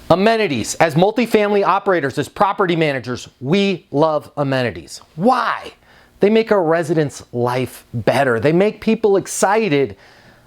Amenities. As multifamily operators, as property managers, we love amenities. Why? They make our residents' life better. They make people excited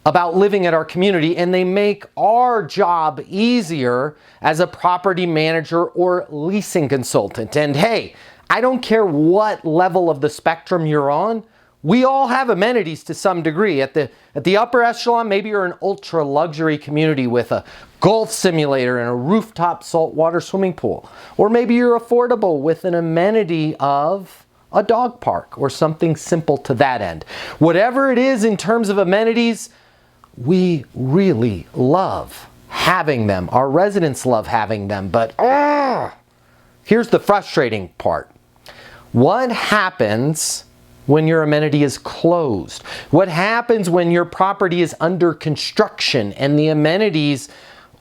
about living at our community, and they make our job easier as a property manager or leasing consultant. And hey, I don't care what level of the spectrum you're on, we all have amenities to some degree. At the upper echelon, maybe you're an ultra luxury community with a golf simulator and a rooftop saltwater swimming pool. Or maybe you're affordable with an amenity of a dog park or something simple to that end. Whatever it is in terms of amenities, we really love having them. Our residents love having them, but here's the frustrating part. What happens when your amenity is closed? What happens when your property is under construction and the amenities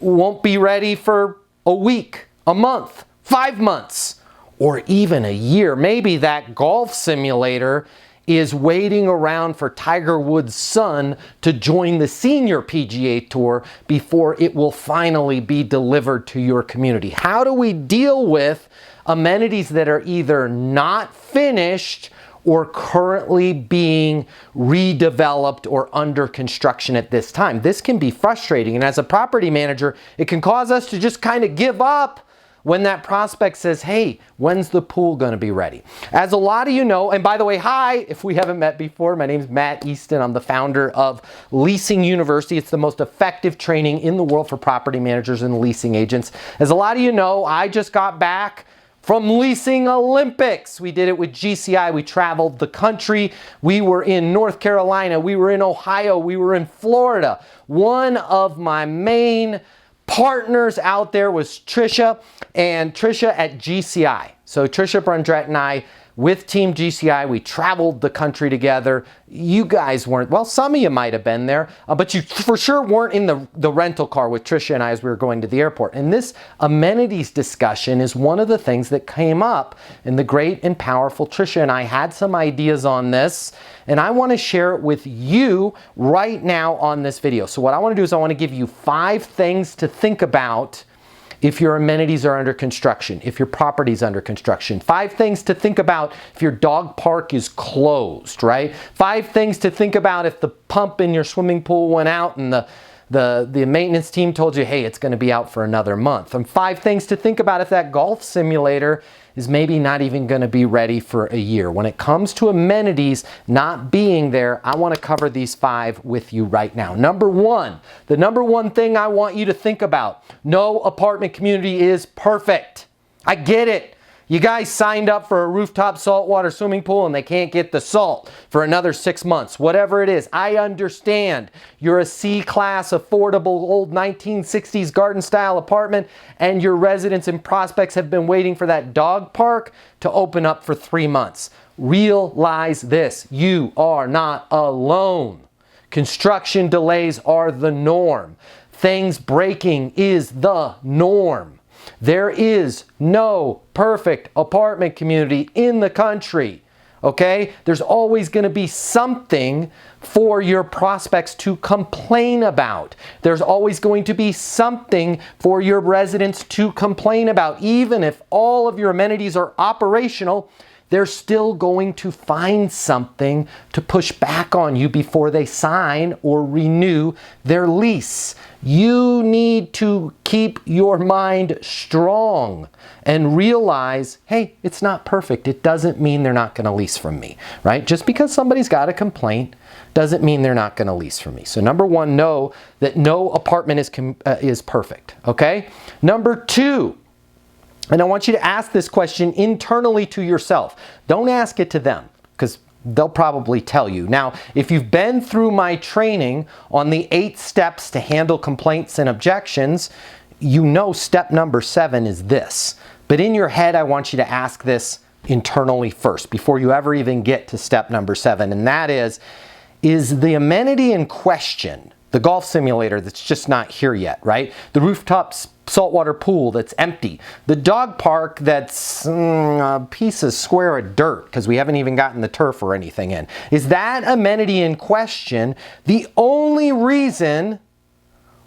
won't be ready for a week, a month, 5 months, or even a year? Maybe that golf simulator is waiting around for Tiger Woods' son to join the senior PGA Tour before it will finally be delivered to your community. How do we deal with amenities that are either not finished or currently being redeveloped or under construction at this time? This can be frustrating, and as a property manager, it can cause us to just kind of give up when that prospect says, hey, when's the pool gonna be ready? As a lot of you know, and by the way, hi, if we haven't met before, my name's Matt Easton. I'm the founder of Leasing University. It's the most effective training in the world for property managers and leasing agents. As a lot of you know, I just got back from Leasing Olympics. We did it with GCI. We traveled the country. We were in North Carolina. We were in Ohio. We were in Florida. One of my main partners out there was Trisha, and Trisha at GCI. So Trisha Brundrett and I, with Team GCI, we traveled the country together. You guys weren't, well, some of you might have been there, but you for sure weren't in the rental car with Trisha and I as we were going to the airport. And this amenities discussion is one of the things that came up, and the great and powerful Trisha and I had some ideas on this, and I want to share it with you right now on this video. So what I want to do is I want to give you 5 things to think about if your amenities are under construction, if your property is under construction. 5 things to think about if your dog park is closed, right? 5 things to think about if the pump in your swimming pool went out and the maintenance team told you, hey, it's going to be out for another month. And 5 things to think about if that golf simulator is maybe not even going to be ready for a year. When it comes to amenities not being there, I want to cover these 5 with you right now. Number 1, the number 1 thing I want you to think about: no apartment community is perfect. I get it. You guys signed up for a rooftop saltwater swimming pool and they can't get the salt for another 6 months. Whatever it is, I understand. You're a C-class, affordable, old 1960s garden-style apartment, and your residents and prospects have been waiting for that dog park to open up for 3 months. Realize this: you are not alone. Construction delays are the norm. Things breaking is the norm. There is no perfect apartment community in the country, okay? There's always going to be something for your prospects to complain about. There's always going to be something for your residents to complain about. Even if all of your amenities are operational, they're still going to find something to push back on you before they sign or renew their lease. You need to keep your mind strong and realize, hey, it's not perfect. It doesn't mean they're not going to lease from me, right? Just because somebody's got a complaint doesn't mean they're not going to lease from me. So number 1, know that no apartment is perfect, okay? Number 2, and I want you to ask this question internally to yourself. Don't ask it to them, because they'll probably tell you. Now, if you've been through my training on the 8 steps to handle complaints and objections, you know step number 7 is this. But in your head, I want you to ask this internally first before you ever even get to step number 7. And that is the amenity in question, the golf simulator that's just not here yet, right? The rooftop saltwater pool that's empty, the dog park that's a piece of square of dirt because we haven't even gotten the turf or anything in. Is that amenity in question the only reason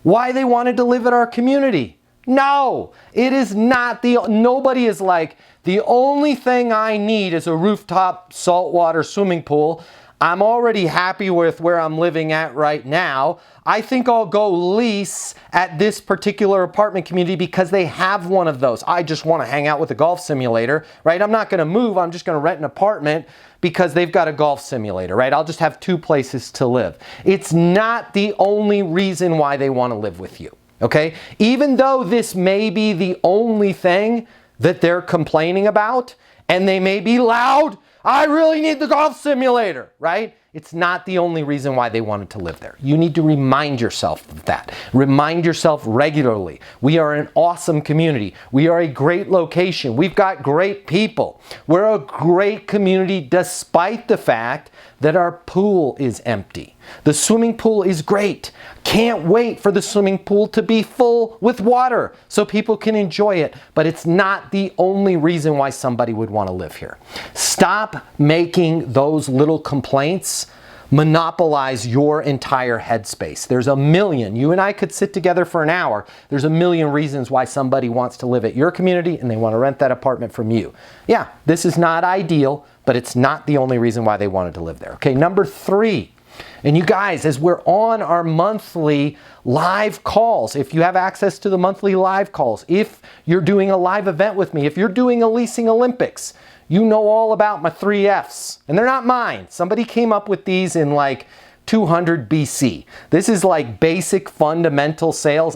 why they wanted to live in our community? No, it is not. Nobody is like, the only thing I need is a rooftop saltwater swimming pool. I'm already happy with where I'm living at right now. I think I'll go lease at this particular apartment community because they have one of those. I just want to hang out with a golf simulator, right? I'm not going to move. I'm just going to rent an apartment because they've got a golf simulator, right? I'll just have two places to live. It's not the only reason why they want to live with you, okay? Even though this may be the only thing that they're complaining about, and they may be loud, I really need the golf simulator, right? It's not the only reason why they wanted to live there. You need to remind yourself of that. Remind yourself regularly. We are an awesome community. We are a great location. We've got great people. We're a great community despite the fact that our pool is empty. The swimming pool is great. Can't wait for the swimming pool to be full with water so people can enjoy it. But it's not the only reason why somebody would want to live here. Stop making those little complaints monopolize your entire headspace. There's a million. You and I could sit together for an hour. There's a million reasons why somebody wants to live at your community and they want to rent that apartment from you. Yeah, this is not ideal, but it's not the only reason why they wanted to live there. Okay, number 3. And you guys, as we're on our monthly live calls, if you have access to the monthly live calls, if you're doing a live event with me, if you're doing a Leasing Olympics, you know all about my 3 Fs. And they're not mine. Somebody came up with these in like 200 BC. This is like basic fundamental sales.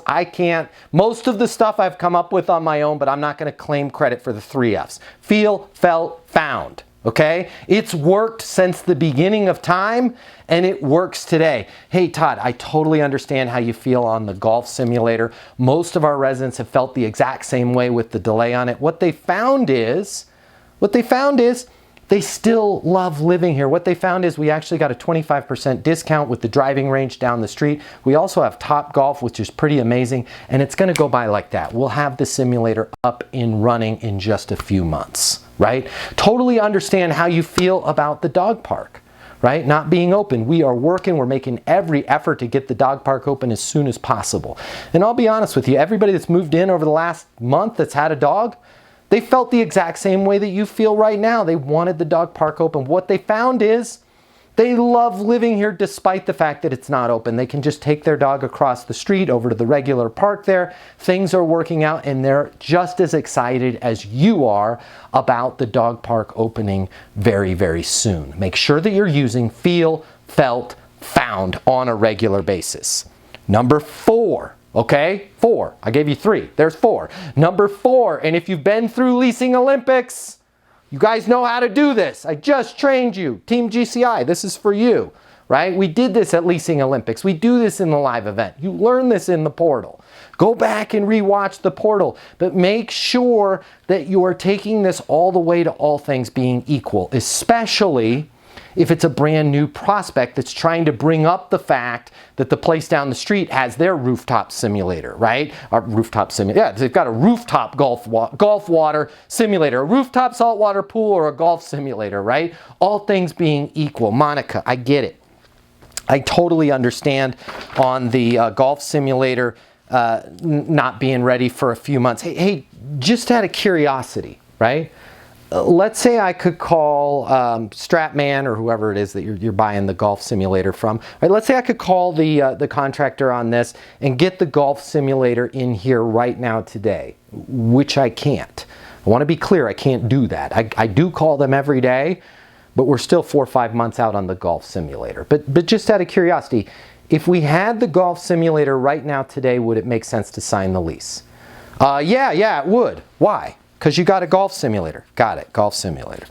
Most of the stuff I've come up with on my own, but I'm not going to claim credit for the 3 Fs. Feel, felt, found. Okay? It's worked since the beginning of time, and it works today. Hey, Todd, I totally understand how you feel on the golf simulator. Most of our residents have felt the exact same way with the delay on it. What they found is they still love living here. What they found is we actually got a 25% discount with the driving range down the street. We also have Top Golf, which is pretty amazing, and it's going to go by like that. We'll have the simulator up and running in just a few months, right? Totally understand how you feel about the dog park, right? Not being open. We are working, we're making every effort to get the dog park open as soon as possible. And I'll be honest with you, everybody that's moved in over the last month that's had a dog, they felt the exact same way that you feel right now. They wanted the dog park open. What they found is they love living here despite the fact that it's not open. They can just take their dog across the street over to the regular park there. Things are working out and they're just as excited as you are about the dog park opening very, very soon. Make sure that you're using feel, felt, found on a regular basis. Number 4. Okay, 4. I gave you 3. There's 4. Number 4, and if you've been through Leasing Olympics, you guys know how to do this. I just trained you. Team GCI, this is for you, right? We did this at Leasing Olympics. We do this in the live event. You learn this in the portal. Go back and rewatch the portal, but make sure that you are taking this all the way to all things being equal, especially if it's a brand new prospect that's trying to bring up the fact that the place down the street has their rooftop simulator, right? Or rooftop simulator. Yeah, they've got a rooftop golf water simulator, a rooftop saltwater pool, or a golf simulator, right? All things being equal. Monica, I get it. I totally understand on the golf simulator not being ready for a few months. Hey, just out of curiosity, right? Let's say I could call Stratman or whoever it is that you're buying the golf simulator from. Right, let's say I could call the contractor on this and get the golf simulator in here right now today, which I can't. I want to be clear, I can't do that. I do call them every day, but we're still 4 or 5 months out on the golf simulator. But just out of curiosity, if we had the golf simulator right now today, would it make sense to sign the lease? Yeah, it would. Why? Because you got a golf simulator. Got it, golf simulator.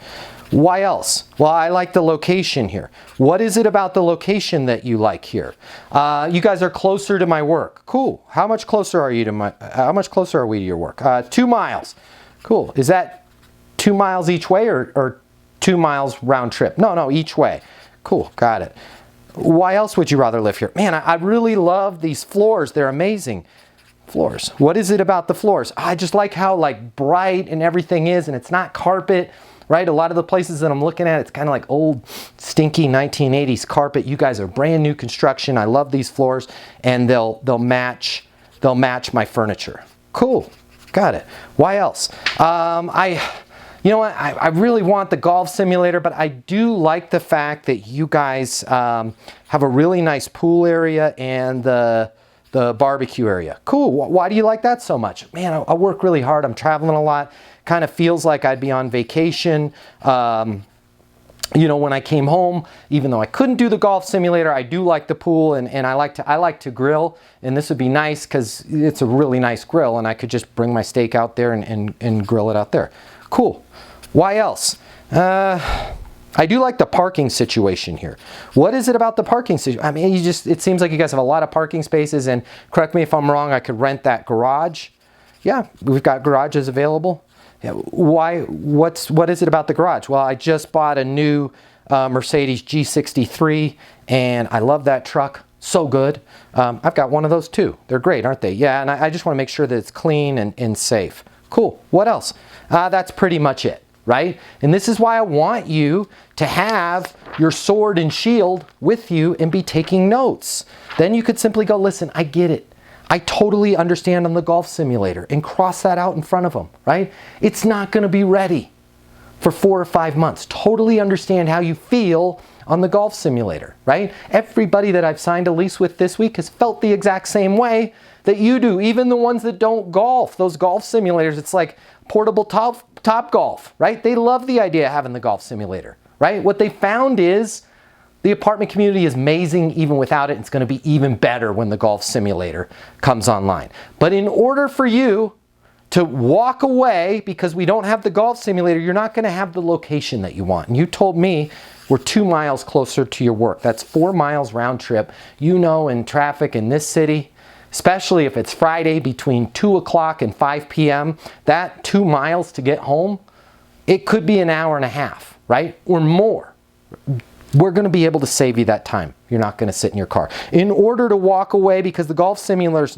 Why else? Well, I like the location here. What is it about the location that you like here? You guys are closer to my work. Cool. How much closer are you to how much closer are we to your work? 2 miles. Cool. Is that 2 miles each way or 2 miles round trip? No, each way. Cool, got it. Why else would you rather live here? Man, I really love these floors. They're amazing. Floors. What is it about the floors? I just like how bright and everything is, and it's not carpet, right? A lot of the places that I'm looking at, it's kind of like old, stinky 1980s carpet. You guys are brand new construction. I love these floors, and they'll match my furniture. Cool. Got it. Why else? You know what? I really want the golf simulator, but I do like the fact that you guys have a really nice pool area and the barbecue area. Cool. Why do you like that so much? Man, I work really hard. I'm traveling a lot. Kind of feels like I'd be on vacation. You know, when I came home, even though I couldn't do the golf simulator, I do like the pool, and I like to grill, and this would be nice because it's a really nice grill, and I could just bring my steak out there and grill it out there. Cool. Why else? I do like the parking situation here. What is it about the parking situation? I mean, it seems like you guys have a lot of parking spaces, and correct me if I'm wrong, I could rent that garage. Yeah, we've got garages available. Yeah, why? What is it about the garage? Well, I just bought a new Mercedes G63, and I love that truck. So good. I've got one of those too. They're great, aren't they? Yeah, and I just want to make sure that it's clean and safe. Cool. What else? That's pretty much it, right? And this is why I want you to have your sword and shield with you and be taking notes. Then you could simply go, listen, I get it. I totally understand on the golf simulator, and cross that out in front of them, right? It's not going to be ready for 4 or 5 months. Totally understand how you feel on the golf simulator, right? Everybody that I've signed a lease with this week has felt the exact same way that you do. Even the ones that don't golf, those golf simulators, it's like portable top golf, right? They love the idea of having the golf simulator, right? What they found is the apartment community is amazing even without it. It's going to be even better when the golf simulator comes online. But in order for you to walk away because we don't have the golf simulator, you're not going to have the location that you want. And you told me we're 2 miles closer to your work. That's 4 miles round trip. You know, in traffic in this city, especially if it's Friday between 2 o'clock and 5 p.m., that 2 miles to get home, it could be an hour and a half, right? Or more. We're going to be able to save you that time. You're not going to sit in your car. In order to walk away because the golf simulator's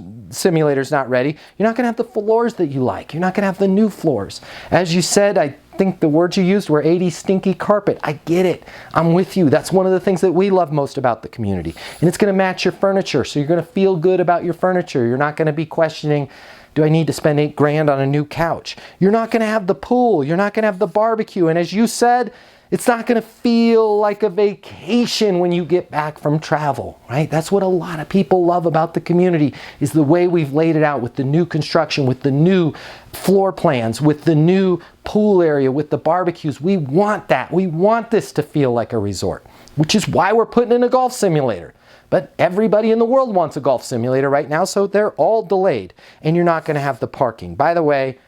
not ready, you're not going to have the floors that you like. You're not going to have the new floors. As you said, I think the words you used were 80s stinky carpet. I get it. I'm with you. That's one of the things that we love most about the community. And it's going to match your furniture, so you're going to feel good about your furniture. You're not going to be questioning, do I need to spend $8 grand on a new couch? You're not going to have the pool. You're not going to have the barbecue. And as you said, it's not going to feel like a vacation when you get back from travel, right? That's what a lot of people love about the community, is the way we've laid it out with the new construction, with the new floor plans, with the new pool area, with the barbecues. We want that. We want this to feel like a resort, which is why we're putting in a golf simulator. But everybody in the world wants a golf simulator right now, so they're all delayed. And you're not going to have the parking. By the way,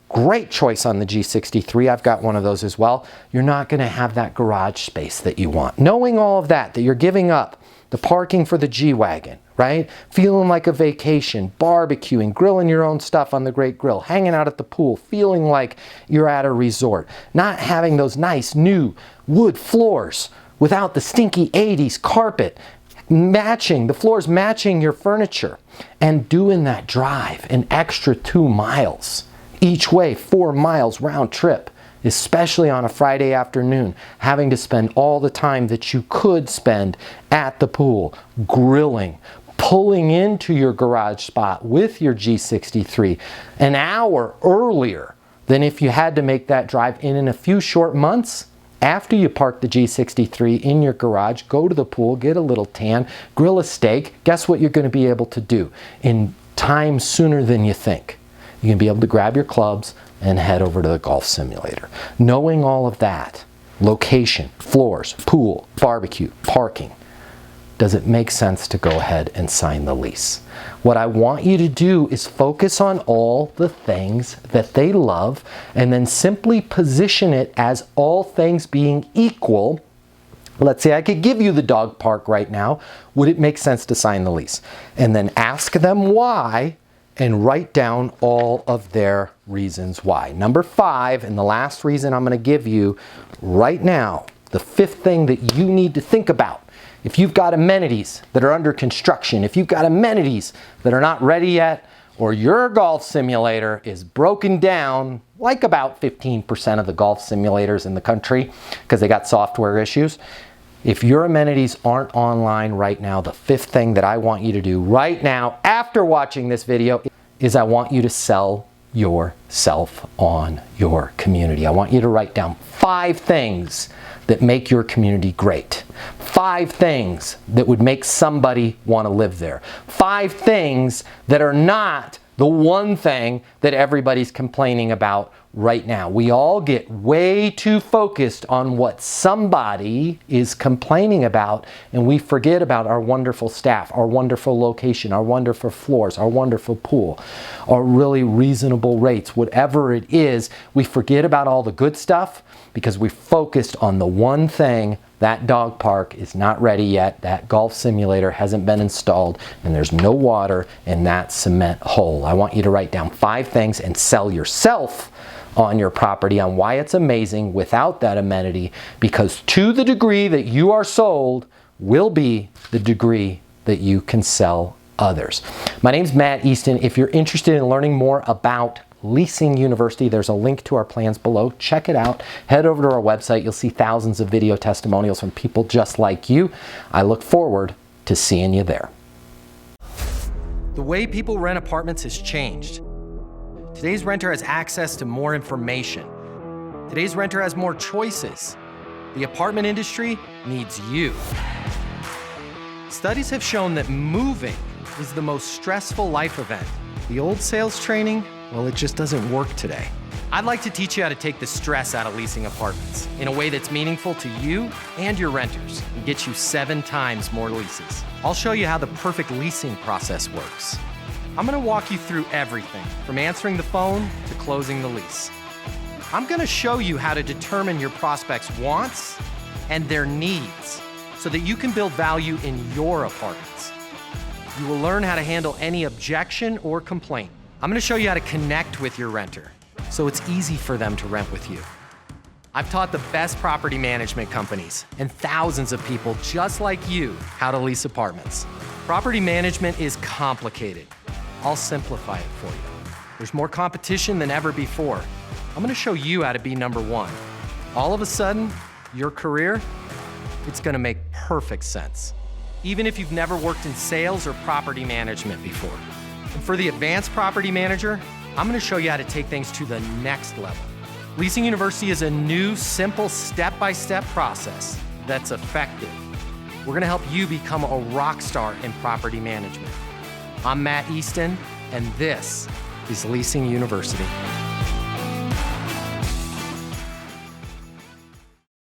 great choice on the G63. I've got one of those as well. You're not going to have that garage space that you want. Knowing all of that you're giving up the parking for the G-Wagon, right? Feeling like a vacation, barbecuing, grilling your own stuff on the Great Grill, hanging out at the pool, feeling like you're at a resort. Not having those nice new wood floors without the stinky 80s carpet, the floors matching your furniture, and doing that drive an extra 2 miles. Each way, 4 miles round trip, especially on a Friday afternoon, having to spend all the time that you could spend at the pool, grilling, pulling into your garage spot with your G63 an hour earlier than if you had to make that drive in a few short months. After you park the G63 in your garage, go to the pool, get a little tan, grill a steak, guess what you're going to be able to do in time sooner than you think? You're going to be able to grab your clubs and head over to the golf simulator. Knowing all of that, location, floors, pool, barbecue, parking, does it make sense to go ahead and sign the lease? What I want you to do is focus on all the things that they love and then simply position it as all things being equal. Let's say I could give you the dog park right now. Would it make sense to sign the lease? And then ask them why, and write down all of their reasons why. Number 5, and the last reason I'm going to give you right now, the 5th thing that you need to think about. If you've got amenities that are under construction, if you've got amenities that are not ready yet, or your golf simulator is broken down, like about 15% of the golf simulators in the country because they got software issues, if your amenities aren't online right now, the 5th thing that I want you to do right now after watching this video is I want you to sell yourself on your community. I want you to write down 5 things that make your community great. 5 things that would make somebody want to live there. 5 things that are not the one thing that everybody's complaining about right now. We all get way too focused on what somebody is complaining about, and we forget about our wonderful staff, our wonderful location, our wonderful floors, our wonderful pool, our really reasonable rates. Whatever it is, we forget about all the good stuff because we focused on the one thing. That dog park is not ready yet, that golf simulator hasn't been installed, and there's no water in that cement hole. I want you to write down 5 things and sell yourself on your property on why it's amazing without that amenity, because to the degree that you are sold will be the degree that you can sell others. My name's Matt Easton. If you're interested in learning more about Leasing University, there's a link to our plans below. Check it out. Head over to our website. You'll see thousands of video testimonials from people just like you. I look forward to seeing you there. The way people rent apartments has changed. Today's renter has access to more information. Today's renter has more choices. The apartment industry needs you. Studies have shown that moving is the most stressful life event. The old sales training, well, it just doesn't work today. I'd like to teach you how to take the stress out of leasing apartments in a way that's meaningful to you and your renters and get you 7 times more leases. I'll show you how the perfect leasing process works. I'm gonna walk you through everything from answering the phone to closing the lease. I'm gonna show you how to determine your prospects' wants and their needs so that you can build value in your apartments. You will learn how to handle any objection or complaint. I'm gonna show you how to connect with your renter so it's easy for them to rent with you. I've taught the best property management companies and thousands of people just like you how to lease apartments. Property management is complicated. I'll simplify it for you. There's more competition than ever before. I'm gonna show you how to be number 1. All of a sudden, your career, it's gonna make perfect sense, even if you've never worked in sales or property management before. And for the advanced property manager, I'm gonna show you how to take things to the next level. Leasing University is a new, simple, step-by-step process that's effective. We're gonna help you become a rock star in property management. I'm Matt Easton, and this is Leasing University.